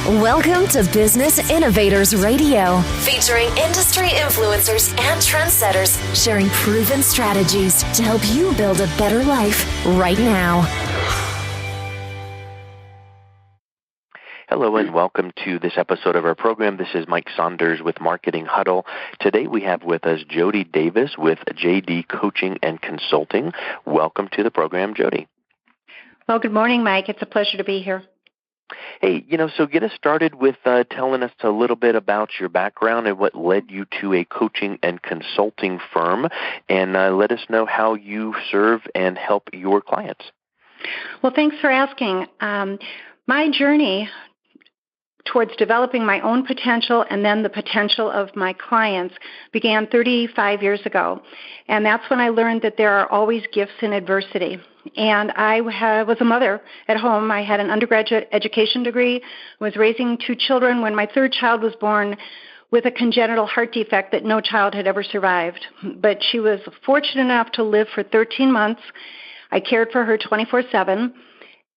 Welcome to Business Innovators Radio, featuring industry influencers and trendsetters sharing proven strategies to help you build a better life right now. Hello and welcome to this episode of our program. This is Mike Saunders with Marketing Huddle. Today we have with us Jodi Davis with JD Coaching and Consulting. Welcome to the program, Jodi. Well, good morning, Mike. It's a pleasure to be here. Hey, so get us started with telling us a little bit about your background and what led you to a coaching and consulting firm, and let us know how you serve and help your clients. Well, thanks for asking. My journey towards developing my own potential and then the potential of my clients began 35 years ago. And that's when I learned that there are always gifts in adversity. And I was a mother at home. I had an undergraduate education degree, was raising 2 children when my 3rd child was born with a congenital heart defect that no child had ever survived. But she was fortunate enough to live for 13 months. I cared for her 24/7.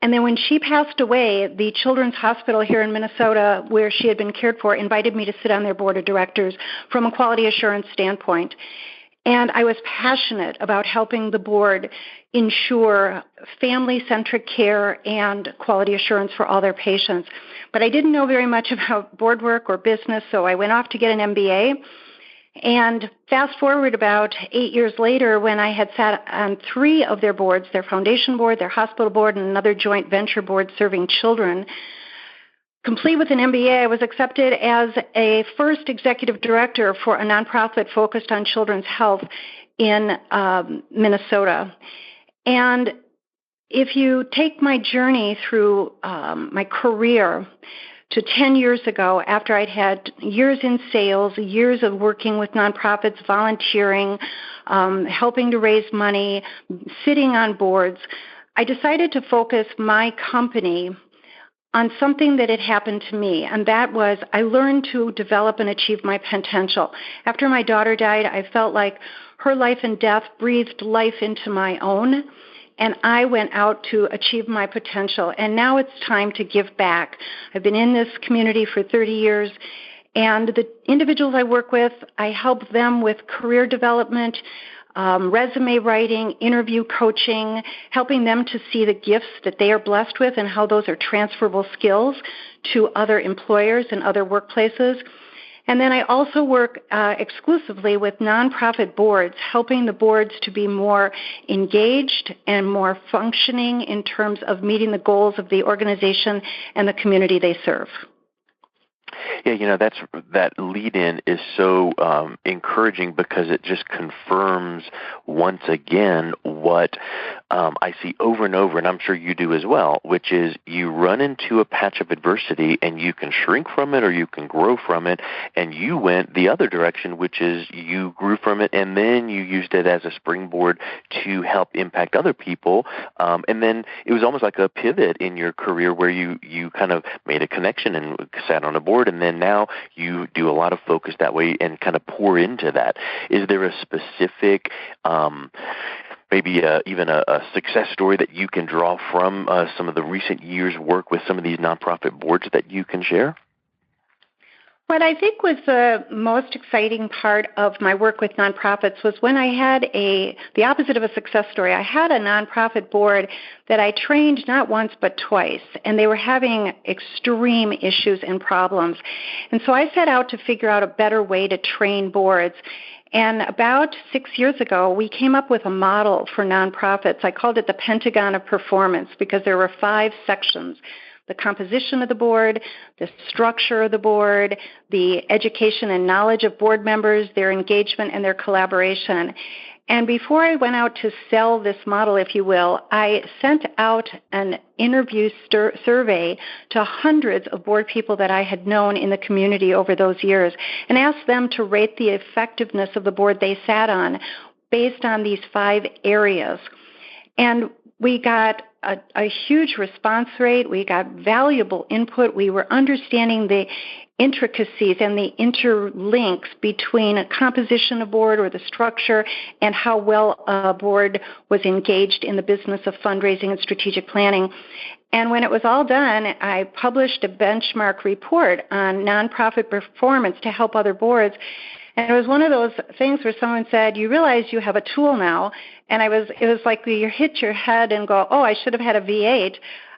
And then when she passed away, the Children's Hospital here in Minnesota, where she had been cared for, invited me to sit on their board of directors from a quality assurance standpoint. And I was passionate about helping the board ensure family-centric care and quality assurance for all their patients. But I didn't know very much about board work or business, so I went off to get an MBA. And fast forward about 8 years later, when I had sat on 3 of their boards, their foundation board, their hospital board, and another joint venture board serving children, complete with an MBA, I was accepted as a first executive director for a nonprofit focused on children's health in Minnesota. And if you take my journey through my career to 10 years ago, after I'd had years in sales, years of working with nonprofits, volunteering, helping to raise money, sitting on boards, I decided to focus my company on something that had happened to me, and that was I learned to develop and achieve my potential. After my daughter died, I felt like her life and death breathed life into my own, and I went out to achieve my potential. And now it's time to give back. I've been in this community for 30 years, and the individuals I work with, I help them with career development, resume writing, interview coaching, helping them to see the gifts that they are blessed with and how those are transferable skills to other employers and other workplaces. And then I also work exclusively with nonprofit boards, helping the boards to be more engaged and more functioning in terms of meeting the goals of the organization and the community they serve. Yeah, that lead-in is so encouraging because it just confirms once again what I see over and over, and I'm sure you do as well, which is you run into a patch of adversity and you can shrink from it or you can grow from it, and you went the other direction, which is you grew from it and then you used it as a springboard to help impact other people, and then it was almost like a pivot in your career where you kind of made a connection and sat on a board, and then now you do a lot of focus that way and kind of pour into that. Is there a specific, maybe even a success story that you can draw from some of the recent years' work with some of these nonprofit boards that you can share? What I think was the most exciting part of my work with nonprofits was when I had the opposite of a success story. I had a nonprofit board that I trained not once but twice, and they were having extreme issues and problems. And so I set out to figure out a better way to train boards. And about 6 years ago, we came up with a model for nonprofits. I called it the Pentagon of Performance because there were 5 sections: the composition of the board, the structure of the board, the education and knowledge of board members, their engagement, and their collaboration. And before I went out to sell this model, if you will, I sent out an interview survey to hundreds of board people that I had known in the community over those years and asked them to rate the effectiveness of the board they sat on based on these 5 areas. And we got a huge response rate. We got valuable input. We were understanding the intricacies and the interlinks between a composition of board or the structure and how well a board was engaged in the business of fundraising and strategic planning. And when it was all done, I published a benchmark report on nonprofit performance to help other boards. And it was one of those things where someone said, you realize you have a tool now. And it was like you hit your head and go, oh, I should have had a V8.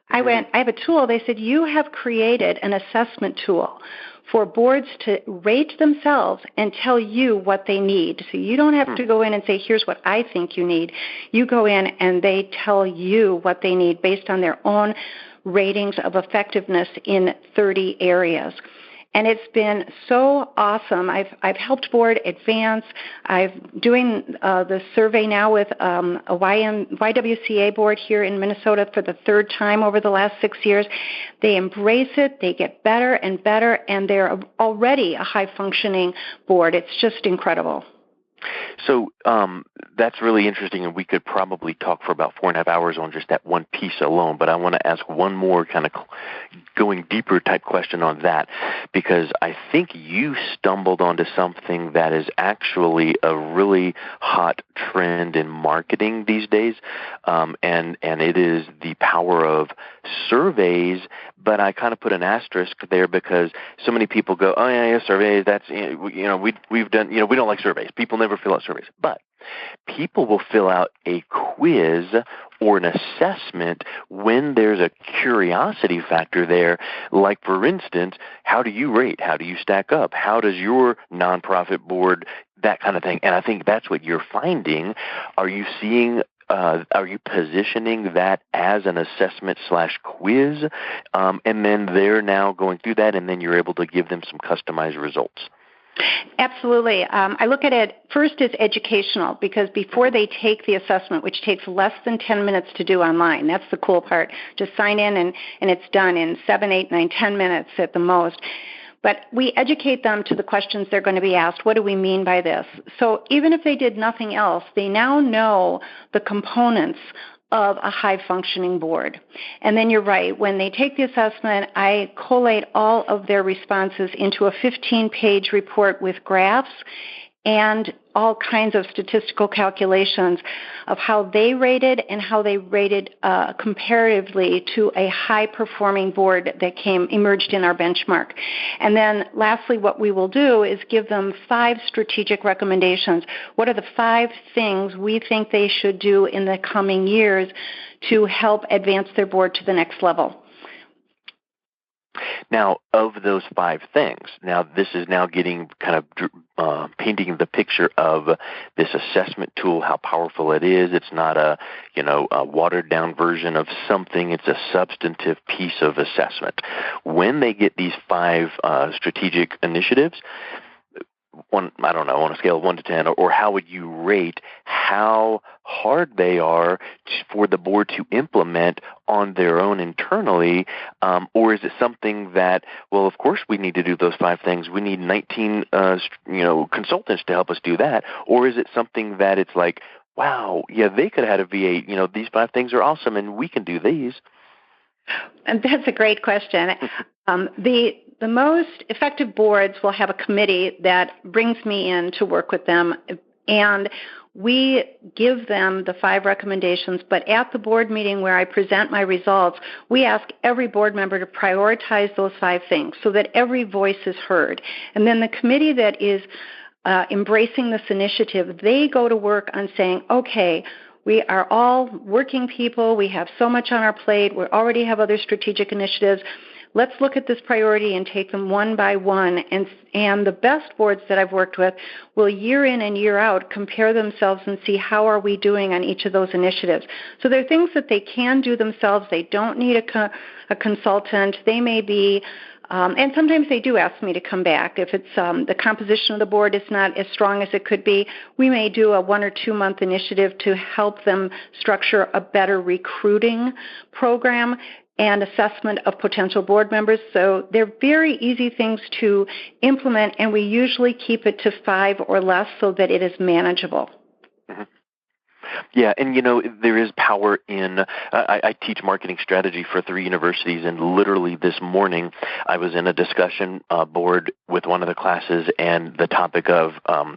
I went, I have a tool. They said, you have created an assessment tool for boards to rate themselves and tell you what they need. So you don't have to go in and say, here's what I think you need. You go in and they tell you what they need based on their own ratings of effectiveness in 30 areas. And it's been so awesome. I've helped board advance. I'm doing the survey now with a YWCA board here in Minnesota for the third time over the last 6 years. They embrace it. They get better and better, and they're already a high-functioning board. It's just incredible. So that's really interesting, and we could probably talk for about 4.5 hours on just that one piece alone, but I want to ask one more kind of going deeper type question on that, because I think you stumbled onto something that is actually a really hot trend in marketing these days, and it is the power of surveys. But I kind of put an asterisk there because so many people go, oh yeah, surveys. That's we've done. We don't like surveys. People never fill out surveys, but people will fill out a quiz or an assessment when there's a curiosity factor there. Like, for instance, how do you rate? How do you stack up? How does your nonprofit board? That kind of thing. And I think that's what you're finding. Are you seeing? Are you positioning that as an assessment/quiz, and then they're now going through that, and then you're able to give them some customized results? Absolutely. I look at it first as educational, because before they take the assessment, which takes less than 10 minutes to do online, that's the cool part. Just sign in and it's done in 7, 8, 9, 10 minutes at the most. But we educate them to the questions they're going to be asked. What do we mean by this? So even if they did nothing else, they now know the components of a high-functioning board. And then you're right. When they take the assessment, I collate all of their responses into a 15-page report with graphs and all kinds of statistical calculations of how they rated and how they rated comparatively to a high-performing board that emerged in our benchmark. And then lastly, what we will do is give them 5 strategic recommendations. What are the 5 things we think they should do in the coming years to help advance their board to the next level? Now, of those 5 things, now this is now getting kind of painting the picture of this assessment tool, how powerful it is. It's not a watered down version of something. It's a substantive piece of assessment. When they get these 5 strategic initiatives, on a scale of 1 to 10, or how would you rate how hard they are for the board to implement on their own internally, or is it something that, well, of course we need to do those 5 things. We need 19, consultants to help us do that, or is it something that it's like, wow, yeah, they could have had a V8. These 5 things are awesome, and we can do these. And that's a great question. The most effective boards will have a committee that brings me in to work with them, and we give them the 5 recommendations, but at the board meeting where I present my results, we ask every board member to prioritize those 5 things so that every voice is heard. And then the committee that is embracing this initiative, they go to work on saying, okay, we are all working people. We have so much on our plate. We already have other strategic initiatives. Let's look at this priority and take them one by one. And the best boards that I've worked with will year in and year out compare themselves and see how are we doing on each of those initiatives. So there are things that they can do themselves. They don't need a consultant. They may be, and sometimes they do ask me to come back. If it's the composition of the board is not as strong as it could be, we may do a 1 or 2 month initiative to help them structure a better recruiting program and assessment of potential board members. So they're very easy things to implement, and we usually keep it to 5 or less so that it is manageable. Mm-hmm. Yeah, and there is power in, I teach marketing strategy for 3 universities, and literally this morning I was in a discussion board with one of the classes, and the topic of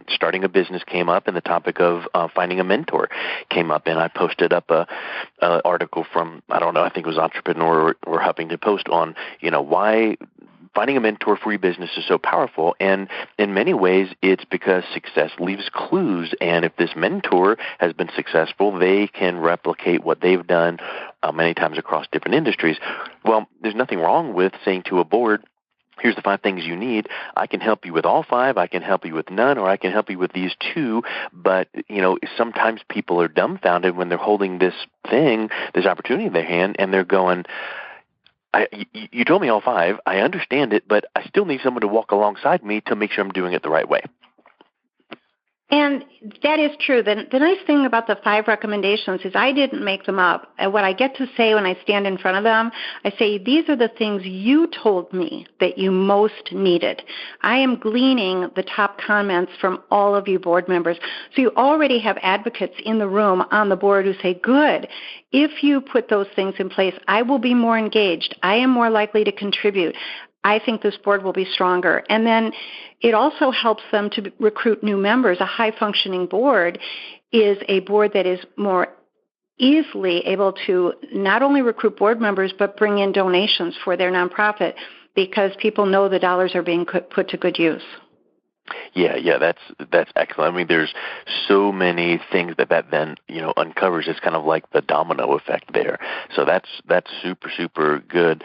starting a business came up, and the topic of finding a mentor came up, and I posted up a article from, I don't know, I think it was Entrepreneur or Huffington Post on, why finding a mentor for your business is so powerful. And in many ways, it's because success leaves clues. And if this mentor has been successful, they can replicate what they've done many times across different industries. Well, there's nothing wrong with saying to a board, here's the 5 things you need. I can help you with all 5. I can help you with none, or I can help you with these 2. But, sometimes people are dumbfounded when they're holding this opportunity in their hand, and they're going, you told me all 5. I understand it, but I still need someone to walk alongside me to make sure I'm doing it the right way. And that is true. The nice thing about the 5 recommendations is I didn't make them up. And what I get to say when I stand in front of them, I say, these are the things you told me that you most needed. I am gleaning the top comments from all of you board members. So you already have advocates in the room on the board who say, good, if you put those things in place, I will be more engaged. I am more likely to contribute. I think this board will be stronger. And then it also helps them to recruit new members. A high-functioning board is a board that is more easily able to not only recruit board members, but bring in donations for their nonprofit because people know the dollars are being put to good use. Yeah, that's excellent. I mean, there's so many things that then uncovers. It's kind of like the domino effect there. So that's super, super good.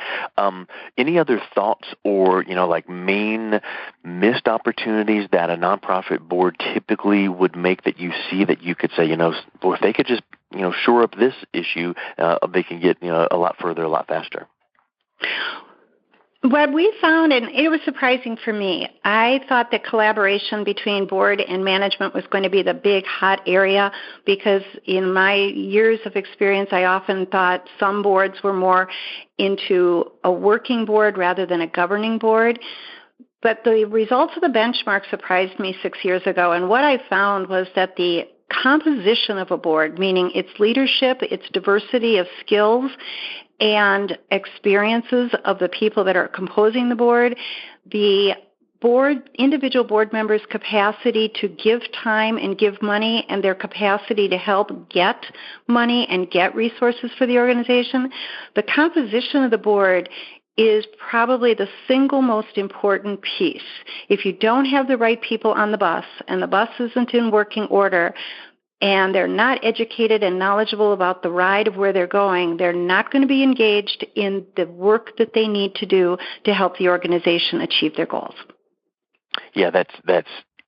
Any other thoughts or like main missed opportunities that a nonprofit board typically would make that you see that you could say, if they could just shore up this issue, they can get a lot further, a lot faster. What we found, and it was surprising for me, I thought that collaboration between board and management was going to be the big hot area because in my years of experience, I often thought some boards were more into a working board rather than a governing board. But the results of the benchmark surprised me 6 years ago, and what I found was that the composition of a board, meaning its leadership, its diversity of skills, and experiences of the people that are composing the board, the individual board members' capacity to give time and give money, and their capacity to help get money and get resources for the organization, the composition of the board is probably the single most important piece. If you don't have the right people on the bus, and the bus isn't in working order, and they're not educated and knowledgeable about the ride of where they're going, they're not going to be engaged in the work that they need to do to help the organization achieve their goals. Yeah, that's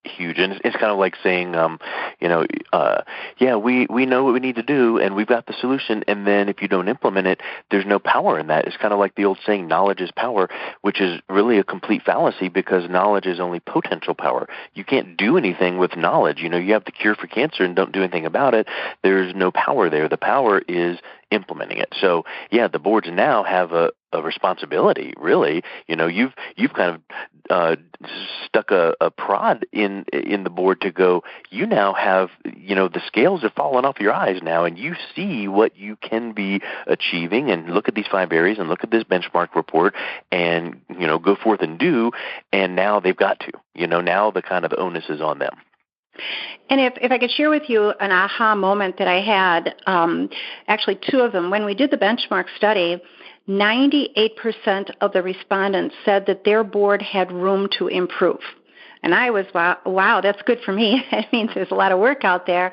huge. And it's kind of like saying, we know what we need to do and we've got the solution. And then if you don't implement it, there's no power in that. It's kind of like the old saying, knowledge is power, which is really a complete fallacy because knowledge is only potential power. You can't do anything with knowledge. You have the cure for cancer and don't do anything about it. There's no power there. The power is implementing it. So yeah, the boards now have a responsibility, really. You've kind of stuck a prod in the board to go, you now have, the scales have fallen off your eyes now, and you see what you can be achieving, and look at these 5 areas, and look at this benchmark report, and, go forth and do, and now they've got to, now the kind of the onus is on them. And if I could share with you an aha moment that I had, actually 2 of them. When we did the benchmark study, 98% of the respondents said that their board had room to improve. And I was, wow, that's good for me. It means there's a lot of work out there.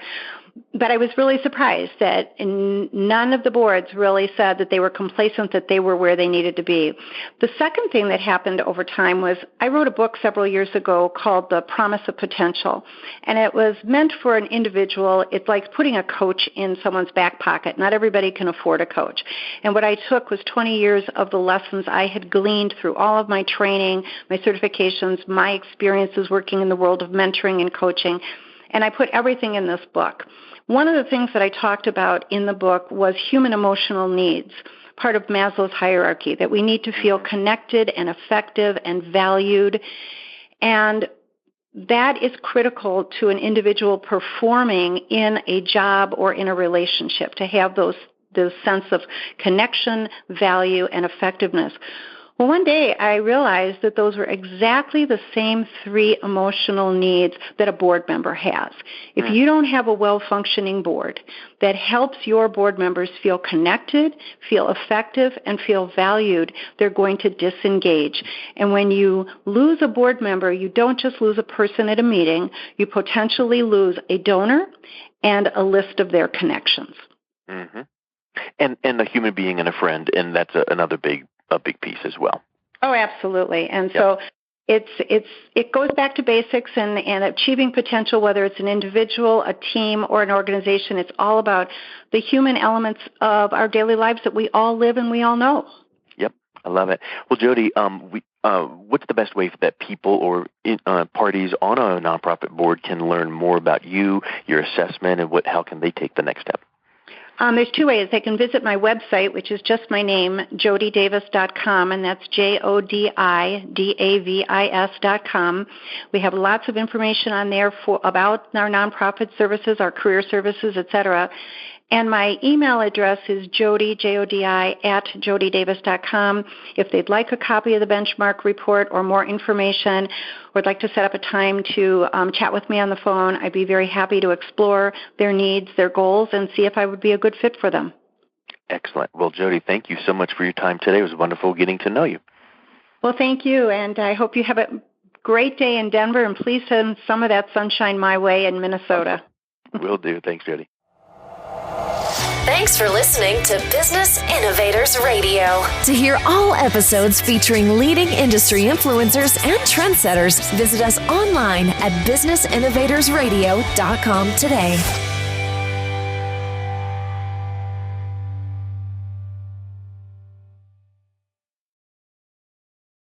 But I was really surprised that none of the boards really said that they were complacent, that they were where they needed to be. The second thing that happened over time was I wrote a book several years ago called The Promise of Potential, and it was meant for an individual. It's like putting a coach in someone's back pocket. Not everybody can afford a coach. And what I took was 20 years of the lessons I had gleaned through all of my training, my certifications, my experiences working in the world of mentoring and coaching, and I put everything in this book. One of the things that I talked about in the book was human emotional needs, part of Maslow's hierarchy, that we need to feel connected and effective and valued. And that is critical to an individual performing in a job or in a relationship, to have the sense of connection, value, and effectiveness. Well, one day I realized that those were exactly the same 3 emotional needs that a board member has. If you don't have a well-functioning board that helps your board members feel connected, feel effective, and feel valued, they're going to disengage. And when you lose a board member, you don't just lose a person at a meeting, you potentially lose a donor and a list of their connections. Mm-hmm. And a human being and a friend, and that's another big piece as well. Oh, absolutely. And so it goes back to basics and achieving potential, whether it's an individual, a team, or an organization. It's all about the human elements of our daily lives that we all live and we all know. Yep, I love it. Well, Jodi, what's the best way that people or parties on a nonprofit board can learn more about you, your assessment, and how can they take the next step? There's 2 ways. They can visit my website, which is just my name, jodidavis.com, and that's JODIDAVIS.com. We have lots of information on there about our nonprofit services, our career services, etc. And my email address is Jodi, Jodi, at jodidavis.com. If they'd like a copy of the benchmark report or more information, or would like to set up a time to chat with me on the phone, I'd be very happy to explore their needs, their goals, and see if I would be a good fit for them. Excellent. Well, Jodi, thank you so much for your time today. It was wonderful getting to know you. Well, thank you, and I hope you have a great day in Denver, and please send some of that sunshine my way in Minnesota. Will do. Thanks, Jodi. Thanks for listening to Business Innovators Radio. To hear all episodes featuring leading industry influencers and trendsetters, visit us online at businessinnovatorsradio.com today.